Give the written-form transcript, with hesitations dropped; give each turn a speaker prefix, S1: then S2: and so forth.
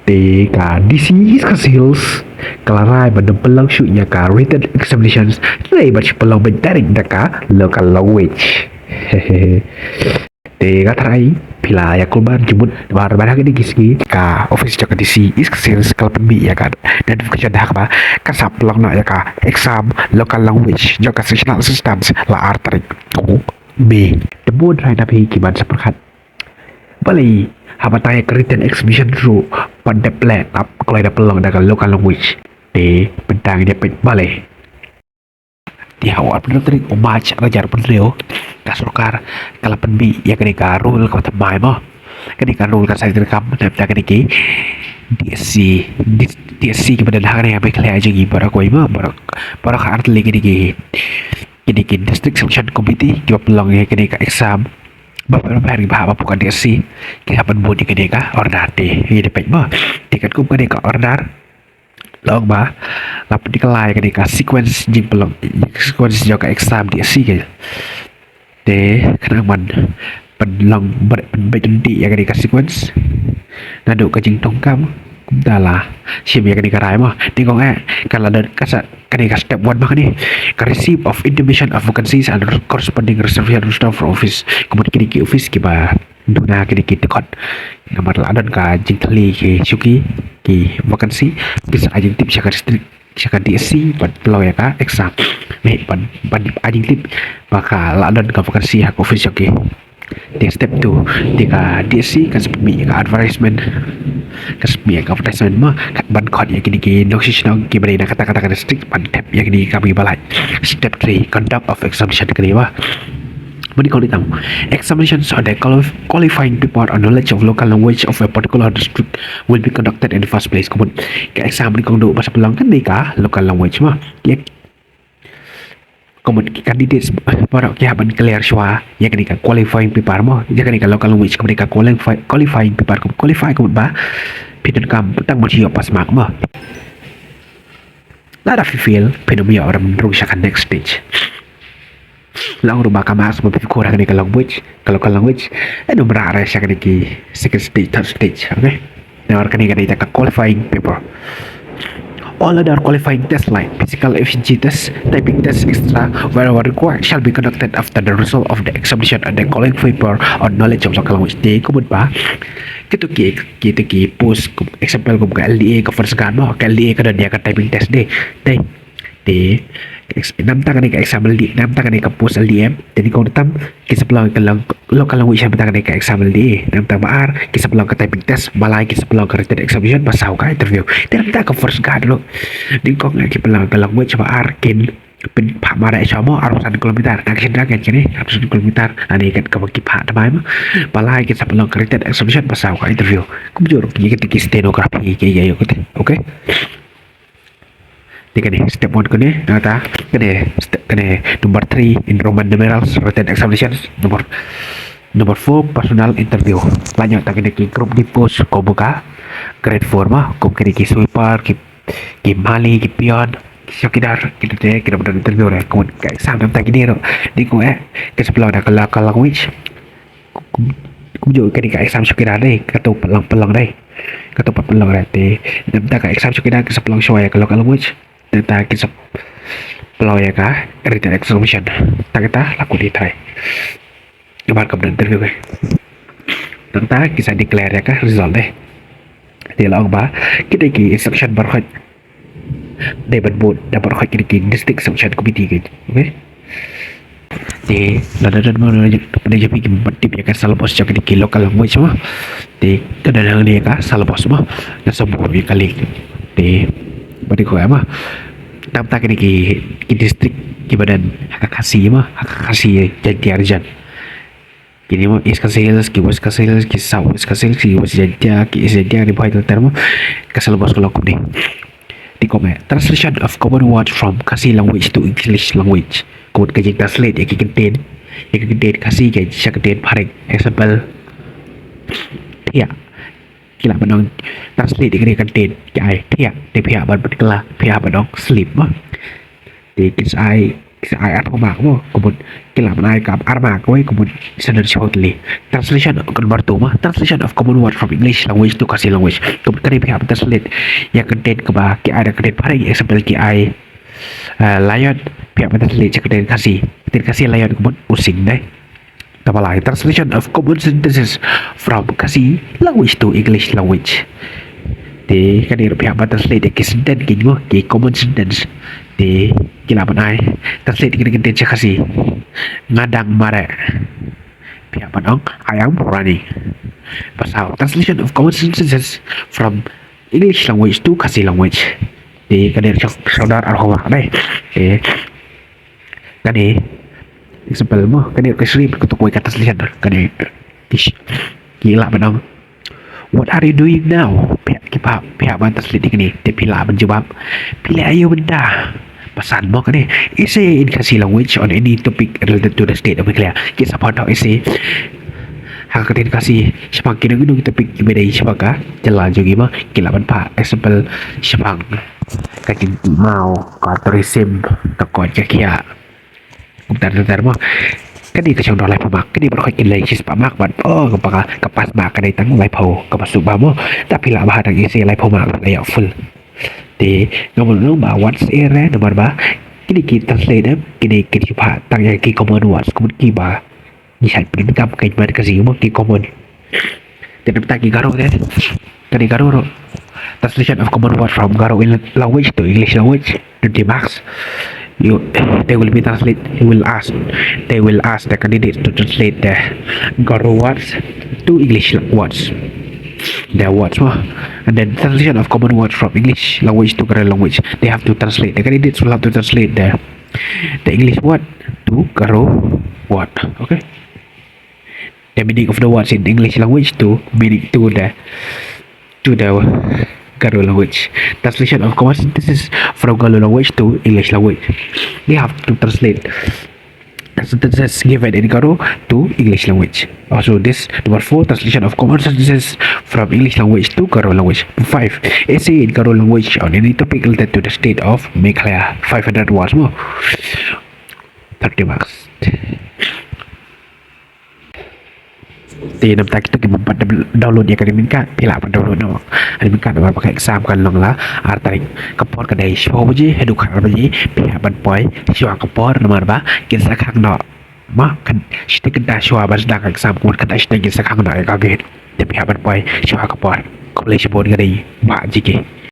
S1: Teka, disease skills kelarai pada pelang syuknya ka written examinations lai baca pelang bentaring daka local language. Hehehe. Teka tarai pila ya kulban jemput barang ini kisgi ka office jaga DC skills kalau pembi ya kan dan kerja dah apa kasap pelang nak ya ka exam local language jaga sectional systems la artrik tunggu B debut rai nabi kiban seperkat Bali habataya written exhibition ru pada plan up kalau ada peluang dengan local language di bentang dia balik di awal benar tadi omaj rajar penrio kasurkar kalau penbi ya ketika rule kau temai mah ketika rule kan saya direkam dan ketika DSC kepada dah yang baik lagi aja gitu para kau mah para art lagi ketika district selection committee dia peluang ya ketika exam Bapak hari bahwa bukan dia sih kapan buat deka order deh ini dapat mah tiket kum deka order long bah lapan dikelai deka sequence jing pelong sequence juga exam dia sih kayak deh karena man penlong berbentuk ya deka sequence nado kajing tongkam dah lah siapa yang deka rai mah tinggal kalau ada kasar kadang step 1 mah ni receipt of intimation of vacancies and corresponding reservation staff for office kemudian kini office kiba duna kini tekot nomor ladan ka jingtali ke syuki ki vacancy bisa ajing tip syaka DSC buat pelau ya ka exam ni pan ajing tip maka ladan ka vacancy hak office oke di step 2 tika DSC kan seperti ka advertisement kasbi ka advertisement mah ban kod ya kini notification ki bari na kata-kata strict pan tap ya kini kami balai step 3 conduct of examination kini mah Mani kalau ditang examinations are the qualifying report on knowledge of local language of a particular district will be conducted in the first place kemudian ke exam ni kong do bahasa pelang kan ka local language mah ya kemudian candidates para kihaban clear syua ya kenika qualifying paper mo ya kenika local language kemudian qualifying paper qualify kemudian ba pidun kam petang mo siya pas mak mo nada feel penomia orang menurut syaka next stage lang rumah kamas mo kurang kenika language kalau local language nomor ara syaka niki second stage third stage okay nah kenika ka qualifying paper all other qualifying tests like physical efficiency test, typing test, extra, wherever required, shall be conducted after the result of the examination and the calling paper on knowledge of local language. Di kemudian ba, kita post example ke LDA ke first kan mo, ke LDA ke dia ke typing test deh, nam tangan ni ke exam LDA, nam tangan ni ke post LDM, jadi kau datang kisah pelang ke local language yang tangan ni ke exam LDA, nam tangan baar kisah pelang ke typing test, balai kisah pelang ke written examination, pasau ke interview, dan kita ke first kan dulu, di kau nggak kisah pelang ke language baar kinเป็นผ่ามาได้ชาวมออารมณ์สันกิโลเมตรนักเช่นนักอย่างนี้อารมณ์สันกิโลเมตรอันนี้กันกับกี่ผ่าทำไมมั้งปลายกินสับลองคาแรคเตอร์เอ็กซิบิชันภาษาของอินเตอร์วิวกูไม่รู้กี่กันกี่สเตโนกราฟีกี่อย่างโอเคนี่กันนี่สเต็ป 1 กันนี่นะครับกันนี่nomor 3 in Roman numerals written examinations nomor 4 personal interview lanjut tak kini grup di post kau buka grade 4 mah kau kini ki sweeper ki mali ki pion sekedar kita benar interview deh kemudian kayak exam tentang gini loh di gue ke sebelah ada local language cũng juga ketika exam sekedar deh ketua pelang deh ketua pelang deh tentang kayak exam sekedar ke sebelah soalnya ke local language tentang kisah pelau ya kah written examination tak kita laku di try coba kemudian interview deh tentang kisah declare ya kah result deh di lalu bah kita ki instruction berhut dapat buat dapat kiri district selection committee gitu oke di dan mana jadi bikin tip ya kan salah bos jadi di local language mah di kadang ni kan salah bos mah dan semua kali di bagi kau mah tak kiri di district di badan hak kasih jadi arjan kini mah iskasilas ki saw iskasilas ki was jadi di bawah termo kasal bos kalau kau ni di komen translation of common words from Kasi language to English language kemudian kajian translate yang kemudian Kasi kajian saya kemudian paring example tiak kila menong translate yang kemudian tiak di pihak ban berkelah pihak menong sleep mah di kisah I arma mo kemun kilaban I kap arma ko kemun sanar shortly translation convert to ma translation of common word from English language to Kasi language kemun kani pihak translate ya content ke ba ki ada content paling example ki I lion pihak translate content Kasi lion kemun using deh tapalai translation of common sentences from Kasi language to English language thì cái này pihak translate cái sentence cái common sentence thì kilaban ai translate kita cek kasih ngadang mare pihak panong I am running pasal translation of common sentences from English language to Kasi language thì cái này saudara arwah đây thì cái này example mo cái này cái script untuk kata translation cái này gila panong what are you doing now pihak translate ini dia pila menjawab pilih ayo benda pesan mo kani essay in Kasi language on any topic related to the state of Meghalaya kita support essay hakatin Kasi sepang kini gunung topik ibedai sepaka jalan juga mah kilaban pak example sepang kakin mau tourism takon kia bentar mah kani ke chong dolai pamak kani berkhoi kin lai sis pamak ban kepaka kepas mak kani tang lai pau kepas subah mo tapi lah bahadang essay lai pau mak lai full thì ngomong ba what's era nomor ba kini kita translate kini kita coba tanya ki common words kemudian ki ba ni sai pin kam kai bar kasi mo ki common tidak tak ki garo deh kani garo translation of common words from garo language to English language to the max they will be translate they will ask the candidates to translate the garo words to English words their words and then translation of common words from English language to Garo language they have to translate the candidates will have to translate the English word to Garo word okay the meaning of the words in English language to meaning to the Garo language translation of common sentences from Garo language to English language they have to translate sentences given in Garo to English language. Also, this number 4 translation of common sentences from English language to Garo language. 5 essay in Garo language on any topic related to the state of Meghalaya. 500 words more. 30 marks. Thì nằm tại kita membuat download ya kan minka pila download no ada minka ada pakai exam kan long la artarik kapor kadai show baji eduk har baji pihak ban poi show kapor nomor ba kita khang no ma kan shite kada show bas dak exam kun kada shite kita khang no ka ge pihak ban poi show kapor college board kadai ba jike